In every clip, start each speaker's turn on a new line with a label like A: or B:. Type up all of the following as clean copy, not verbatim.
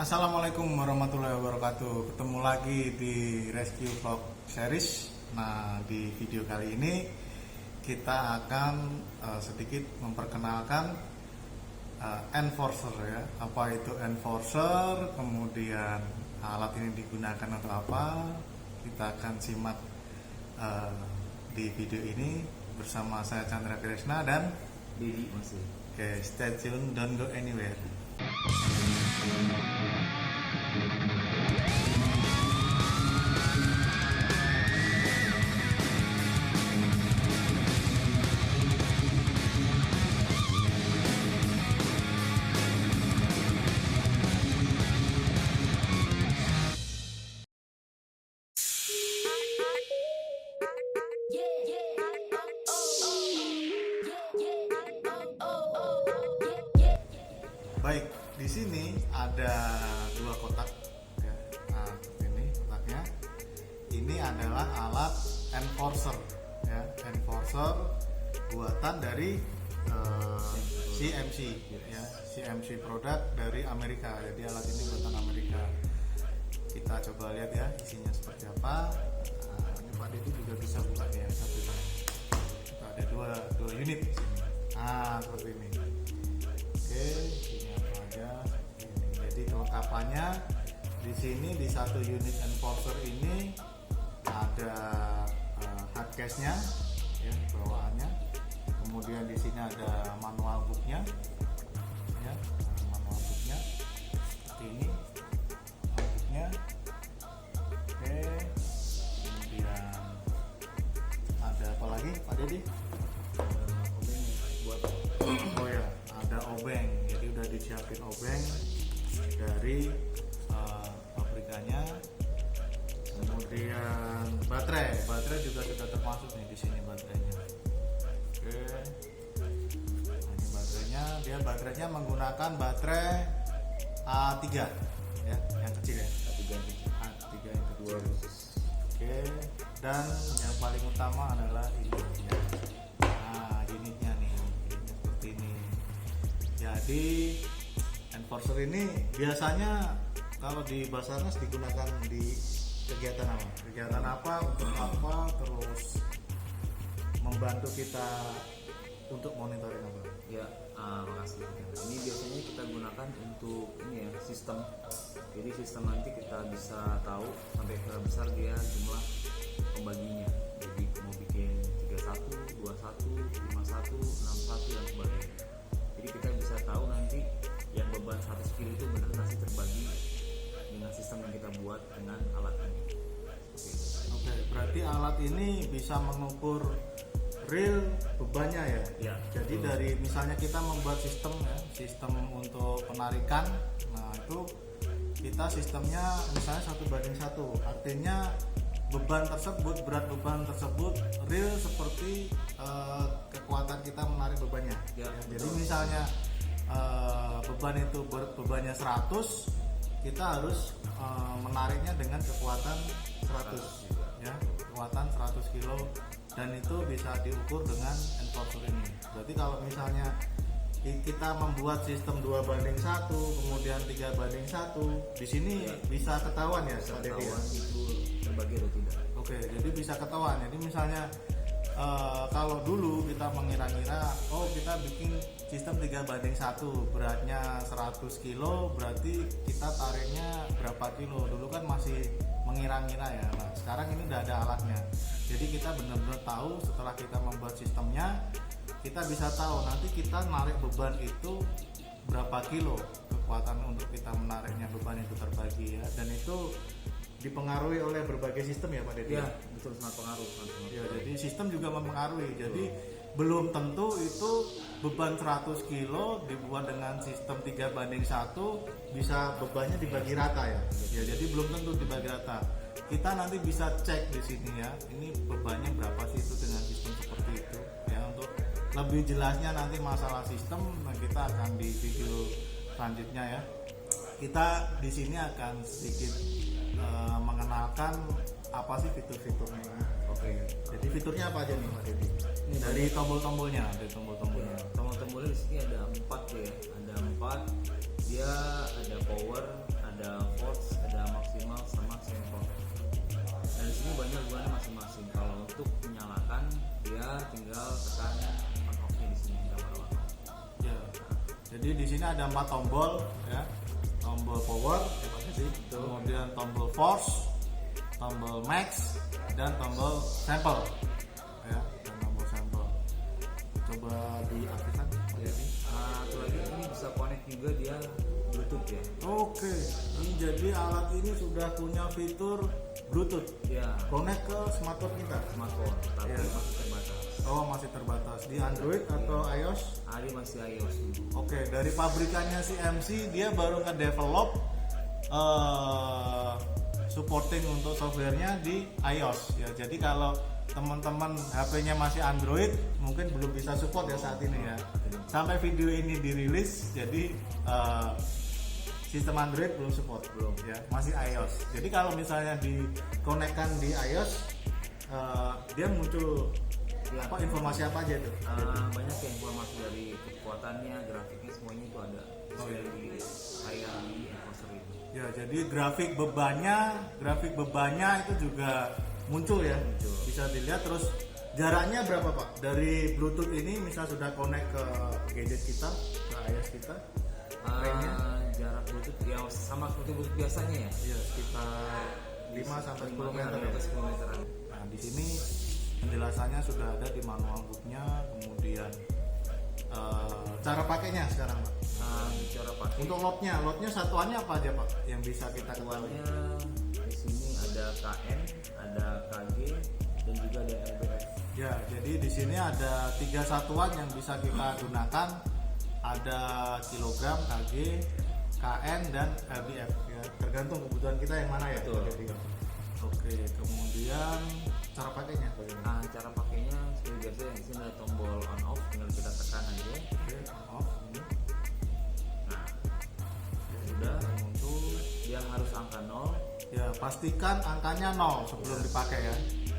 A: Assalamualaikum warahmatullahi wabarakatuh. Ketemu lagi di Rescue Vlog Series. Nah, di video kali ini kita akan sedikit memperkenalkan enforcer ya. Apa itu enforcer? Kemudian alat ini digunakan untuk apa? Kita akan simak di video ini bersama saya Chandra Kresna dan
B: Dedi masih.
A: Oke, stay tune, don't go anywhere. Baik, di sini ada dua kotak ya. Nah, seperti ini kotaknya. Ini adalah alat enforcer ya, enforcer buatan dari CMC ya, CMC produk dari Amerika. Jadi alat ini buatan Amerika. Kita coba lihat ya isinya seperti apa. Nah, ini Pak Dedi juga bisa buka ya satu. Kita ada dua unit di sini. Nah, seperti ini. Oke, ini apa aja? Ini. Jadi kelengkapannya di sini di satu unit enforcer ini ada hardcase-nya ya, bawaannya. Kemudian di sini ada manual book-nya ya, manual book-nya seperti ini. Book-nya. Oke. Kemudian ada apa lagi, Pak Dedi? Oh ya, ada obeng. Jadi udah disiapin obeng dari pabrikannya. Kemudian baterai juga sudah termasuk nih di sini baterainya. Oke. Nah, ini baterainya menggunakan baterai A3 ya, yang kecil ya. A3 yang kedua. Oke. Dan yang paling utama adalah ini ya. Nah, unitnya nih. Seperti ini. Jadi enforcer ini biasanya kalau di Basarnas digunakan di kegiatan apa? Kegiatan apa? Untuk apa? Terus membantu kita untuk monitoring apa?
B: Ya, makasih. Ini biasanya kita gunakan untuk ini ya, sistem. Jadi sistem nanti kita bisa tahu sampai berapa besar dia jumlah pembaginya. Jadi mau bikin 31, 21, 51, 61 dan sebagainya. Jadi kita bisa tahu nanti yang beban 100 kg itu benar masih terbagi dengan sistem yang kita buat dengan alat ini.
A: Oke, berarti alat ini bisa mengukur real bebannya ya.
B: Ya,
A: jadi
B: betul.
A: dari misalnya kita membuat sistem ya, sistem untuk penarikan. Nah, itu kita sistemnya misalnya 1:1. Artinya berat beban tersebut real seperti kekuatan kita menarik bebannya.
B: Ya,
A: Jadi misalnya beban itu bebannya 100, kita harus menariknya dengan kekuatan 100 ya, kekuatan 100 kilo, dan itu bisa diukur dengan enforcer ini. Berarti kalau misalnya kita membuat sistem 2:1, kemudian 3:1, di sini bisa ketahuan ya,
B: Bisa
A: Pak Dedi ya?
B: ketahuan itu terbagi atau tidak.
A: Oke, jadi bisa ketahuan. Jadi misalnya kalau dulu kita mengira-ngira, oh kita bikin sistem 3:1, beratnya 100 kilo, berarti kita tariknya berapa kilo. Dulu kan masih mengira-ngira ya. Nah, sekarang ini udah ada alatnya. Jadi kita benar-benar tahu setelah kita membuat sistemnya, kita bisa tahu nanti kita narik beban itu berapa kilo. Kekuatan untuk kita menariknya beban itu terbagi ya. Dan itu dipengaruhi oleh berbagai sistem ya Pak Dedi?
B: Ya, betul, sangat pengaruh.
A: Ya, jadi sistem juga mempengaruhi. Jadi belum tentu itu beban 100 kilo dibuat dengan sistem 3:1 bisa bebannya dibagi rata ya. Ya, jadi belum tentu dibagi rata. Kita nanti bisa cek di sini ya. Ini bebannya berapa sih itu dengan sistem seperti itu. Ya, untuk lebih jelasnya nanti masalah sistem, nah kita akan di video selanjutnya ya. Kita di sini akan sedikit mengenalkan apa sih fitur-fiturnya ini.
B: Oke.
A: Jadi fiturnya apa aja nih Pak Dedi? Dari tombol-tombolnya,
B: Tombol-tombolnya di sini ada 4 ya. Ada 4. Dia ada power, ada tinggal tekan on off-nya di sini gambar on off.
A: Ya. Jadi di sini ada 4 tombol ya. Tombol power, kemudian tombol force, tombol max, dan tombol sample. Ya, dan tombol sample. Coba diaktifkan.
B: Jadi satu lagi ini bisa connect juga dia Bluetooth ya.
A: Oke, ini jadi alat ini sudah punya fitur Bluetooth.
B: Ya,
A: Connect ke smartphone kita.
B: smartphone tapi
A: Ya.
B: masih terbatas.
A: Oh, masih terbatas di Android atau iOS?
B: Ada masih iOS dulu.
A: Oke, dari pabrikannya si MC dia baru nge-develop supporting untuk softwarenya di iOS ya. Jadi kalau teman-teman HP-nya masih Android mungkin belum bisa support ya saat ini ya. Sampai video ini dirilis jadi sistem Android belum support ya, masih iOS. Jadi kalau misalnya dikonekkan di iOS dia muncul
B: Ya.
A: apa informasi apa aja tuh?
B: Banyak ya informasi dari kekuatannya, grafiknya semuanya itu ada.
A: Oh, iya.
B: Di layar di Enforcer ini.
A: Ya, jadi grafik bebannya itu juga muncul ya.
B: Muncul.
A: Bisa dilihat terus jaraknya berapa Pak? Dari Bluetooth ini misal sudah connect ke gadget kita, ke iOS kita. Range-nya?
B: Jarak Bluetooth ya sama seperti Bluetooth biasanya ya.
A: Iya, sekitar 5 sampai 10 meter. Ya.
B: 10 meteran.
A: Nah, di sini penjelasannya sudah ada di manual booknya, kemudian cara pakainya sekarang Pak.
B: Cara pakai
A: Untuk lotnya satuannya apa aja Pak yang bisa kita ketahui?
B: satuannya di sini ada KN, ada KG, dan juga ada LBF.
A: Ya, jadi di sini ada 3 satuan yang bisa kita gunakan. Ada kilogram, kg, kn, dan lbf ya. Tergantung kebutuhan kita yang mana ya.
B: Betul.
A: Pakai 3. Oke, kemudian cara pakainya bagaimana?
B: Cara pakainya seperti biasa yang di sini ada tombol on off, tinggal kita tekan aja.
A: Oke, on off. Ini.
B: Nah, sudah
A: Muncul.
B: dia harus angka 0.
A: Ya, pastikan angkanya 0 sebelum dipakai ya.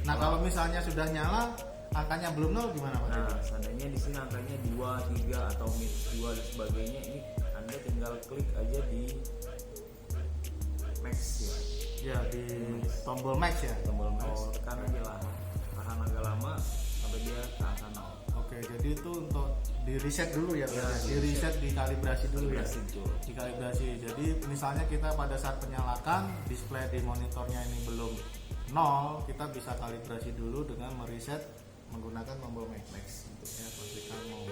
A: Nah, kalau misalnya sudah nyala, angkanya belum 0 gimana Pak?
B: Nah, seandainya di sini angkanya 2, 3 atau minus 2 dan sebagainya, ini Anda tinggal klik aja di max ya.
A: Ya, di tombol max ya.
B: Tombol max, tekan aja lah. Tahan agak lama sampai dia ke angka 0.
A: Oke, jadi itu untuk di reset dulu ya,
B: Ya,
A: di reset, dikalibrasi dulu ya.
B: Kalibrasi itu.
A: Dikalibrasi. Jadi misalnya kita pada saat penyalakan display di monitornya ini belum 0, kita bisa kalibrasi dulu dengan mereset menggunakan tombol max ya, pastikan mau.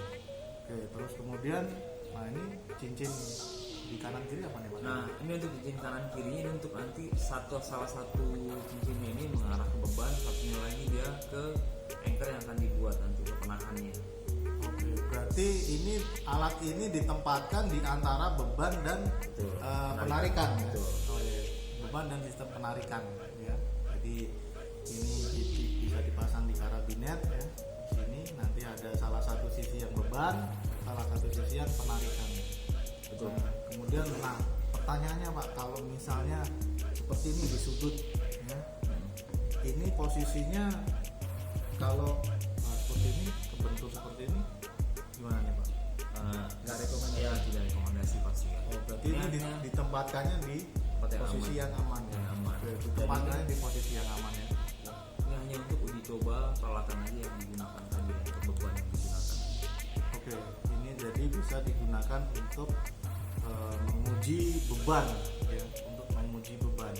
A: Oke, terus kemudian nah ini cincin di kanan kiri apa nih Pak?
B: Nah, ini untuk cincin kanan kirinya ini untuk nanti salah satu cincinnya ini mengarah ke beban, satunya lagi dia ke anchor yang akan dibuat nanti ke penahannya.
A: Oke, berarti ini alat ini ditempatkan di antara beban dan
B: Betul.
A: penarikan ya?
B: Betul.
A: Oh, iya. Beban dan sistem penarikan ya. Jadi ini bisa dipasang di karabinet ya. Di sini nanti ada salah satu sisi yang beban, salah satu sisi yang penarikan.
B: Betul.
A: Nah, kemudian pertanyaannya Pak, kalau misalnya seperti ini di sudut ya, ini posisinya kalau seperti ini kebentuk seperti ini gimana nih Pak?
B: Nggak rekomendasi ya, tidak rekomendasi pasti ya.
A: Oh, berarti ini ditempatkannya di
B: Tempat yang
A: posisi
B: aman.
A: yang aman ya.
B: Yang aman.
A: Oke, ditempatkannya di posisi yang aman ya.
B: Ini hanya untuk uji coba peralatan aja yang digunakan tadi untuk beban yang digunakan.
A: Oke, ini jadi bisa digunakan untuk menguji beban ya, untuk menguji beban.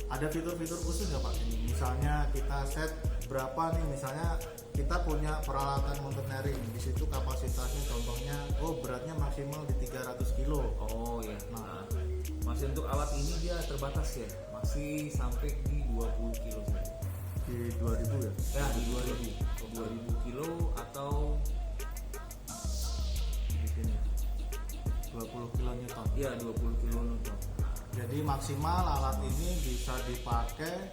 A: Ada fitur-fitur khusus nggak Pak ini? Misalnya kita set berapa nih, misalnya kita punya peralatan mountaineering, di situ kapasitasnya contohnya, beratnya maksimal di 300 kilo.
B: Oh ya.
A: Nah.
B: Masih untuk alat ini dia terbatas ya, masih sampai di 20 kilo saja.
A: Di 2000 ya?
B: Ya di 2000 kilo atau
A: Di sini 20 kilo newton.
B: ya 20 kilo newton.
A: Jadi maksimal alat ini bisa dipakai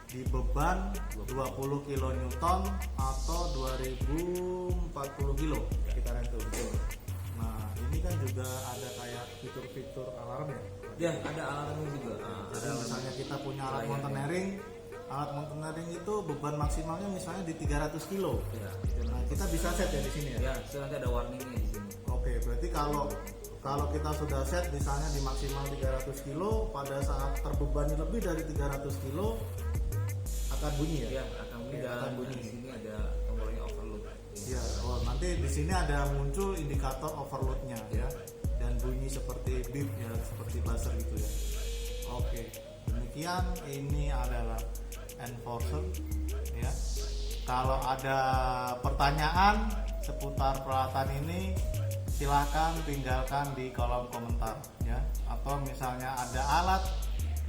A: di beban 20 kilo newton atau 2040 kilo sekitaran itu. Nah, ini kan juga ada kayak fitur-fitur alarm ya.
B: Ya ada alarmnya juga.
A: Jadi misalnya kita punya alat mountaineering itu beban maksimalnya misalnya di 300 kilo.
B: Ya,
A: Nah, kita bisa set ya di sini ya.
B: ya, itu nanti ada warningnya di sini.
A: Oke, berarti kalau kita sudah set misalnya di maksimal 300 kilo, pada saat terbebani lebih dari 300 kilo akan bunyi ya?
B: Ya akan bunyi
A: Oke,
B: dan
A: akan bunyi.
B: di sini ada tombol
A: Ya, oh nanti di sini ada muncul indikator overloadnya ya, dan bunyi seperti beep ya, seperti buzzer gitu ya. Oke, demikian ini adalah enforcer ya. Kalau ada pertanyaan seputar peralatan ini, silahkan tinggalkan di kolom komentar ya. Atau misalnya ada alat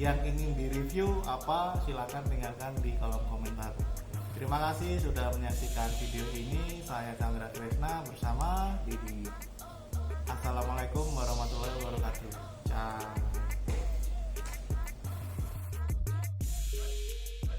A: yang ingin direview apa, silahkan tinggalkan di kolom komentar. Terima kasih sudah menyaksikan video ini. Saya Chandra Kresna bersama
B: Jadi
A: Assalamualaikum warahmatullahi wabarakatuh. Ciao.